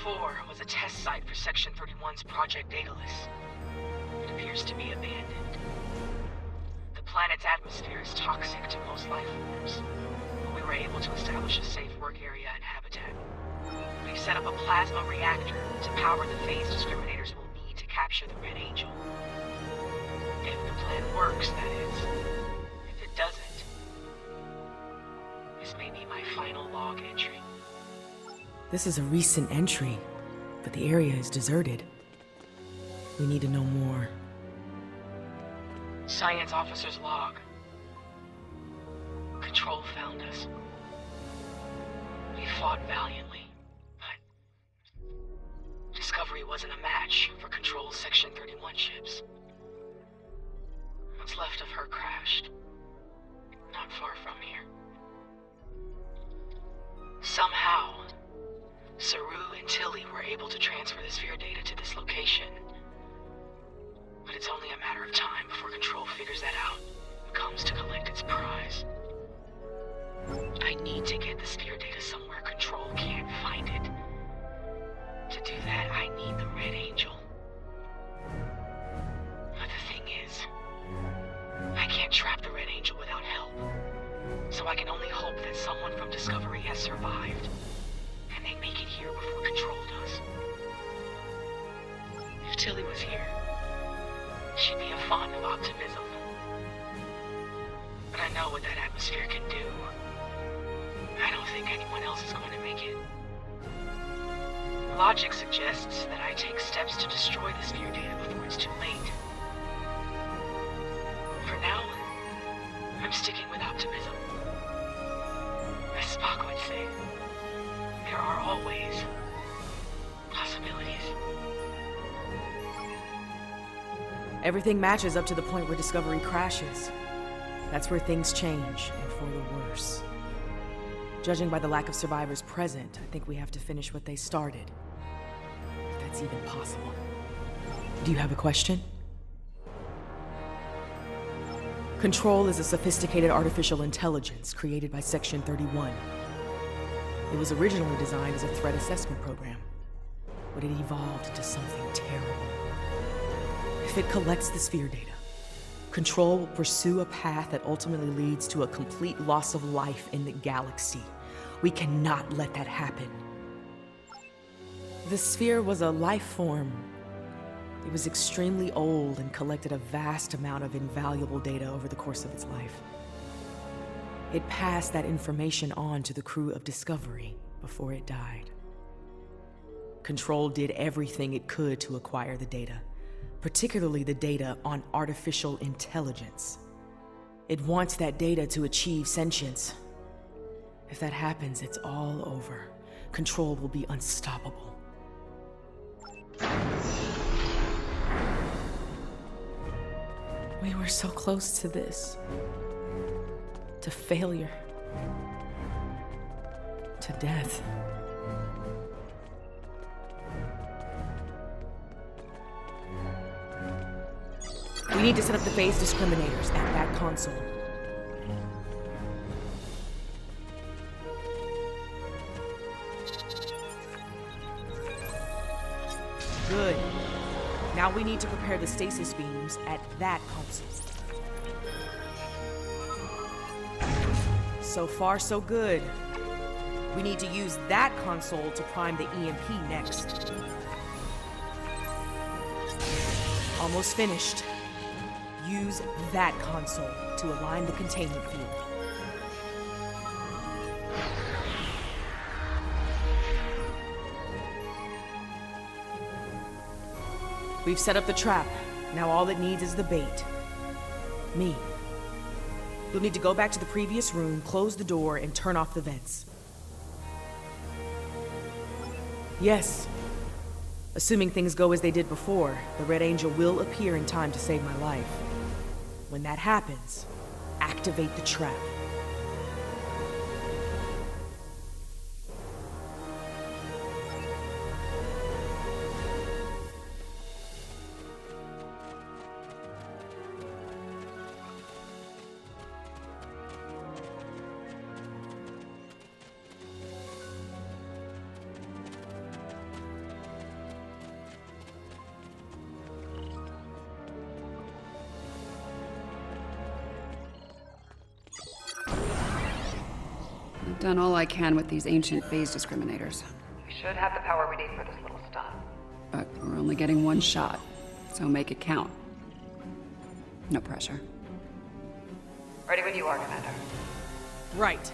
4 was a test site for Section 31's Project Daedalus. It appears to be abandoned. The planet's atmosphere is toxic to most life forms, but we were able to establish a safe work area and habitat. We've set up a plasma reactor to power the phase discriminators will need to capture the Red Angel. If the plan works, that is. If it doesn't, this may be my final log entry. This is a recent entry, but the area is deserted. We need to know more. Science officer's log. Control found us. We fought valiantly, but Discovery wasn't a match for Control's Section 31 ships. What's left of her crashed, not far from here. Somehow, Saru and Tilly were able to transfer the sphere data to this location. But it's only a matter of time before Control figures that out and comes to collect its prize. I need to get the sphere data somewhere Control can't find it. To do that, I need the Red Angel. But the thing is, I can't trap the Red Angel without help. So I can only hope that someone from Discovery has survived, and they make it here before Control does. If Tilly was here, she'd be a font of optimism. But I know what that atmosphere can do. I don't think anyone else is going to make it. Logic suggests that I take steps to destroy the sphere data before it's too late. For now, I'm sticking with optimism. As Spock would say, there are always possibilities. Everything matches up to the point where Discovery crashes. That's where things change, and for the worse. Judging by the lack of survivors present, I think we have to finish what they started. If that's even possible. Do you have a question? Control is a sophisticated artificial intelligence created by Section 31. It was originally designed as a threat assessment program, but it evolved into something terrible. If it collects the sphere data, Control will pursue a path that ultimately leads to a complete loss of life in the galaxy. We cannot let that happen. The sphere was a life form. It was extremely old and collected a vast amount of invaluable data over the course of its life. It passed that information on to the crew of Discovery before it died. Control did everything it could to acquire the data, particularly the data on artificial intelligence. It wants that data to achieve sentience. If that happens, it's all over. Control will be unstoppable. We were so close to this. To failure. To death. We need to set up the phase discriminators at that console. Good. Now we need to prepare the stasis beams at that console. So far, so good. We need to use that console to prime the EMP next. Almost finished. Use that console to align the containment field. We've set up the trap. Now all it needs is the bait. Me. You'll need to go back to the previous room, close the door, and turn off the vents. Yes. Assuming things go as they did before, the Red Angel will appear in time to save my life. When that happens, activate the trap. done all I can with these ancient phase discriminators. We should have the power we need for this little stunt. But we're only getting one shot, so make it count. No pressure. Ready when you are, Commander. Right.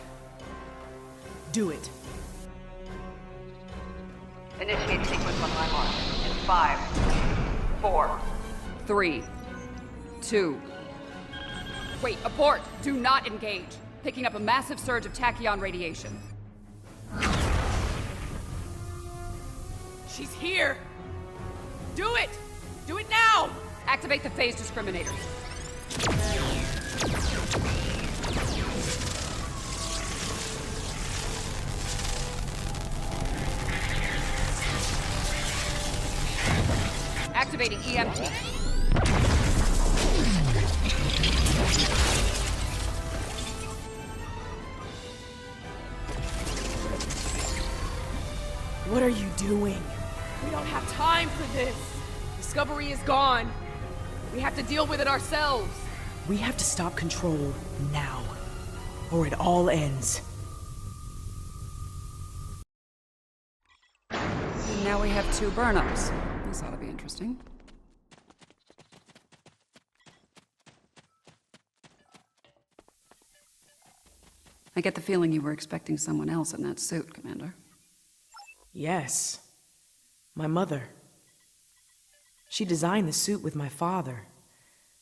Do it. Initiate sequence on my mark. In 5, 4... 3, 2... Wait, abort! Do not engage! Picking up a massive surge of tachyon radiation. She's here! Do it! Do it now! Activate the phase discriminators. Activating EMP. What are you doing? We don't have time for this. Discovery is gone. We have to deal with it ourselves. We have to stop Control now, or it all ends. And now we have 2 burn-ups. This ought to be interesting. I get the feeling you were expecting someone else in that suit, Commander. Yes. My mother. She designed the suit with my father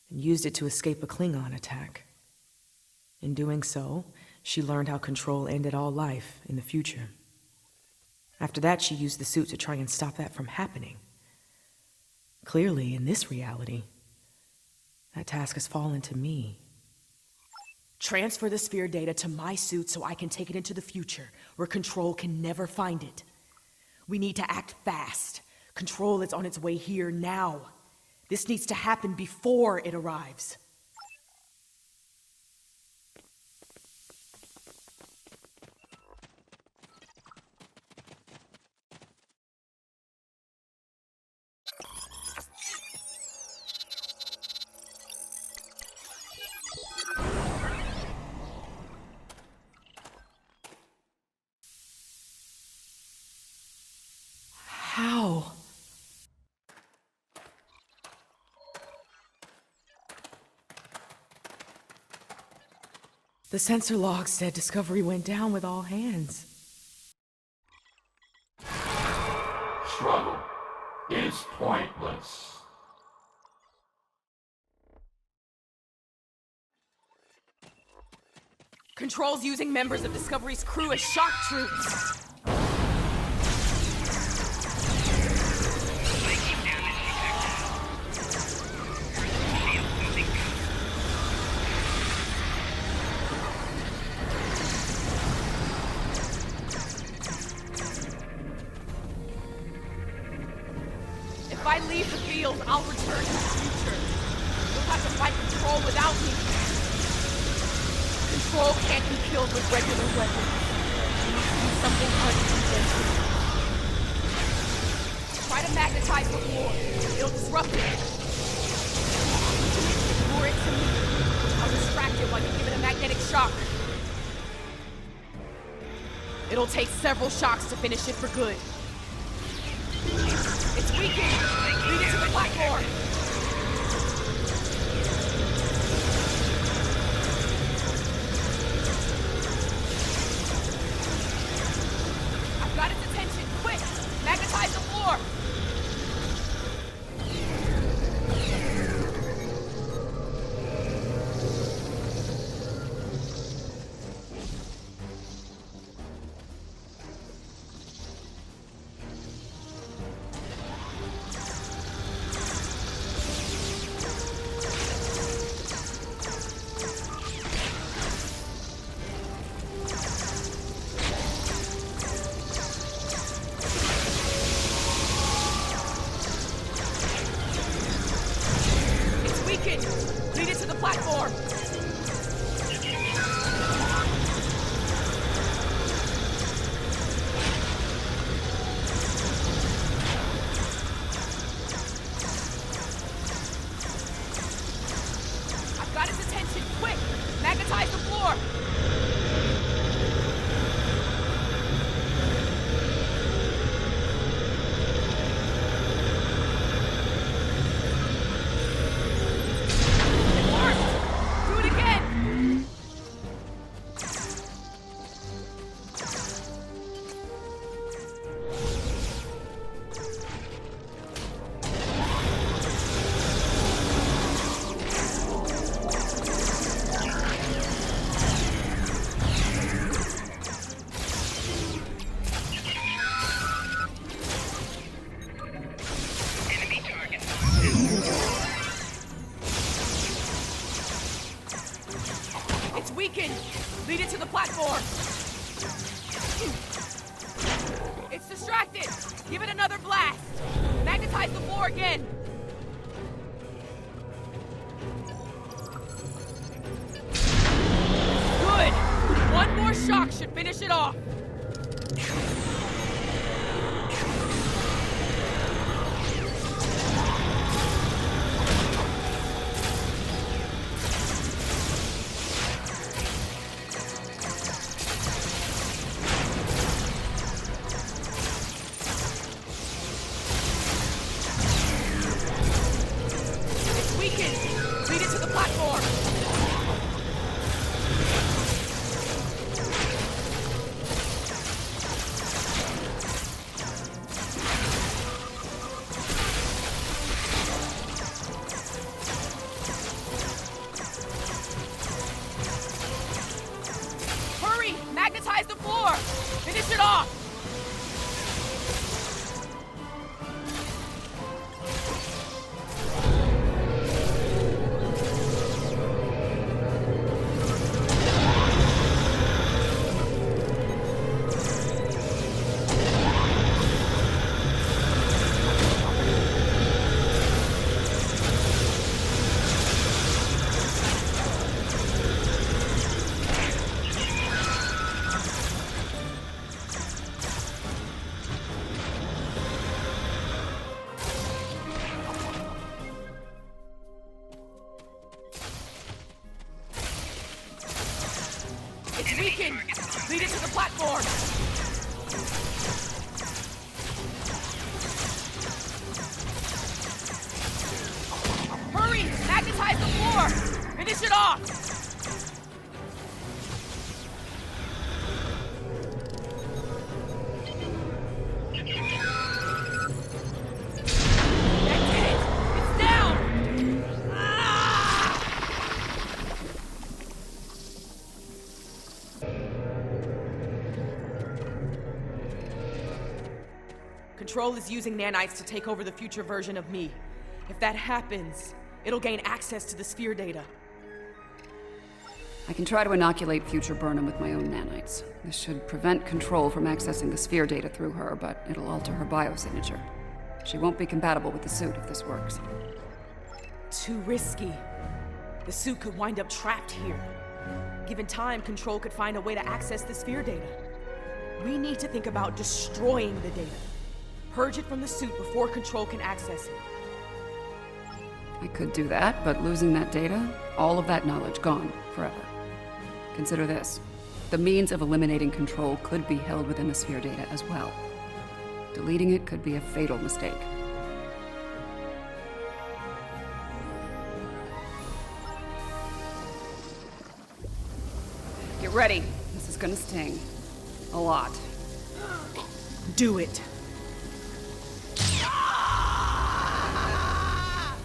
and used it to escape a Klingon attack. In doing so, she learned how Control ended all life in the future. After that, she used the suit to try and stop that from happening. Clearly, in this reality, that task has fallen to me. Transfer the sphere data to my suit so I can take it into the future, where Control can never find it. We need to act fast. Control is on its way here now. This needs to happen before it arrives. How? The sensor log said Discovery went down with all hands. Struggle is pointless. Control's using members of Discovery's crew as shock troops. If I leave the field, I'll return to the future. You'll have to fight Control without me. Control can't be killed with regular weapons. You need to do something unconventional. Try to magnetize the floor. It'll disrupt it. Lure it to me. I'll distract it while you give it a magnetic shock. It'll take several shocks to finish it for good. It's weakened! Lead it to the platform! I've got its attention! Quick! Magnetize the floor! Lead it to the platform! I've got its attention! Quick! Magnetize the floor! weakened! Lead it to the platform! It's distracted! Give it another blast! Magnetize the floor again! Good! One more shock should finish it off! Magnetize the floor! Finish it off! It's weakened! Lead it to the platform! Hurry! Magnetize the floor! Finish it off! That did it! It's down! Control is using nanites to take over the future version of me. If that happens, it'll gain access to the sphere data. I can try to inoculate future Burnham with my own nanites. This should prevent Control from accessing the sphere data through her, but it'll alter her biosignature. She won't be compatible with the suit if this works. Too risky. The suit could wind up trapped here. Given time, Control could find a way to access the sphere data. We need to think about destroying the data. Purge it from the suit before Control can access it. I could do that, but losing that data, all of that knowledge gone forever. Consider this. The means of eliminating Control could be held within the sphere data as well. Deleting it could be a fatal mistake. Get ready. This is gonna sting. A lot. Do it.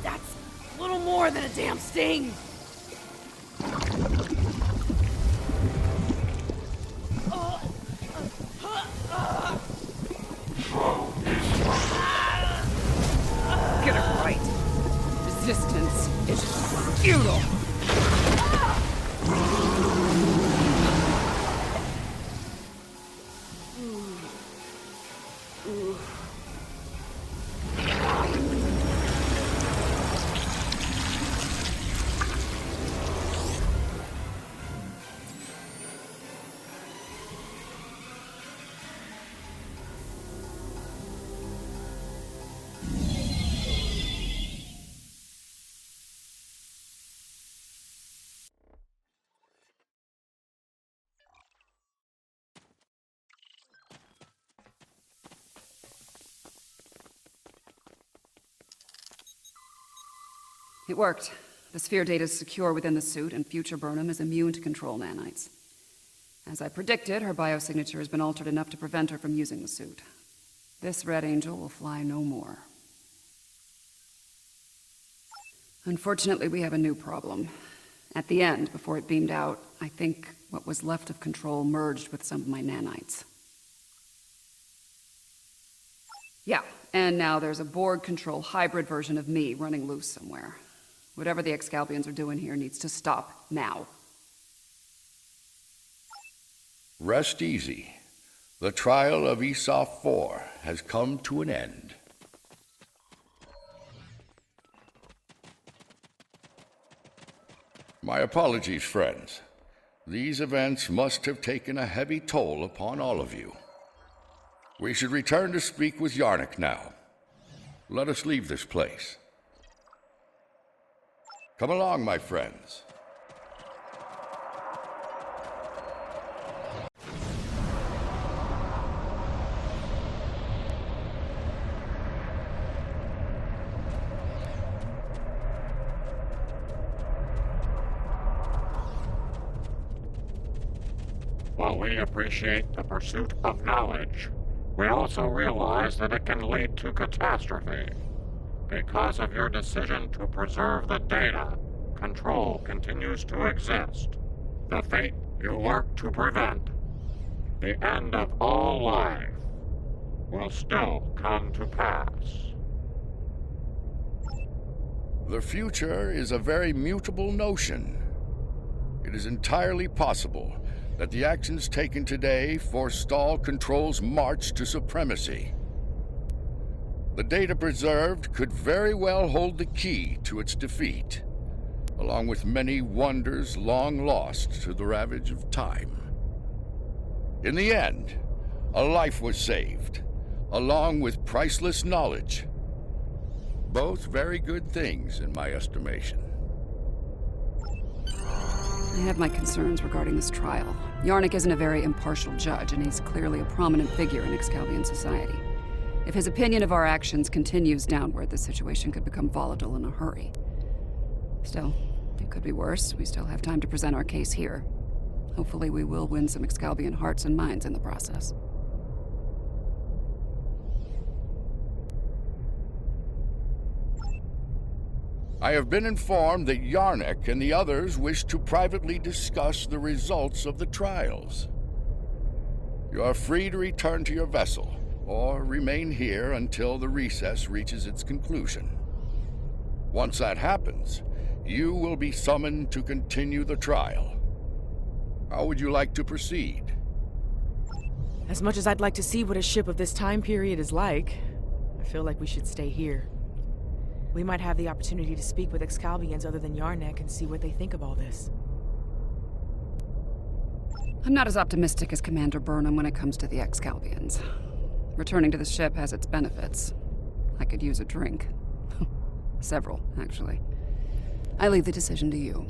That's a little more than a damn sting. Get it right. Resistance is futile. It worked. The sphere data is secure within the suit, and future Burnham is immune to Control nanites. As I predicted, her biosignature has been altered enough to prevent her from using the suit. This Red Angel will fly no more. Unfortunately, we have a new problem. At the end, before it beamed out, I think what was left of Control merged with some of my nanites. Yeah, and now there's a Borg Control hybrid version of me running loose somewhere. Whatever the Excalbians are doing here needs to stop now. Rest easy. The trial of Esau 4 has come to an end. My apologies, friends. These events must have taken a heavy toll upon all of you. We should return to speak with Yarnik now. Let us leave this place. Come along, my friends. While we appreciate the pursuit of knowledge, we also realize that it can lead to catastrophe. Because of your decision to preserve the data, control continues to exist. The fate you work to prevent, the end of all life, will still come to pass. The future is a very mutable notion. It is entirely possible that the actions taken today forestall Control's march to supremacy. The data preserved could very well hold the key to its defeat, along with many wonders long lost to the ravage of time. In the end, a life was saved, along with priceless knowledge. Both very good things in my estimation. I have my concerns regarding this trial. Yarnik isn't a very impartial judge, and he's clearly a prominent figure in Excalbian society. If his opinion of our actions continues downward, the situation could become volatile in a hurry. Still, it could be worse. We still have time to present our case here. Hopefully we will win some Excalbian hearts and minds in the process. I have been informed that Yarnik and the others wish to privately discuss the results of the trials. You are free to return to your vessel, or remain here until the recess reaches its conclusion. Once that happens, you will be summoned to continue the trial. How would you like to proceed? As much as I'd like to see what a ship of this time period is like, I feel like we should stay here. We might have the opportunity to speak with Excalbians other than Yarnik and see what they think of all this. I'm not as optimistic as Commander Burnham when it comes to the Excalbians. Returning to the ship has its benefits. I could use a drink. Several, actually. I leave the decision to you.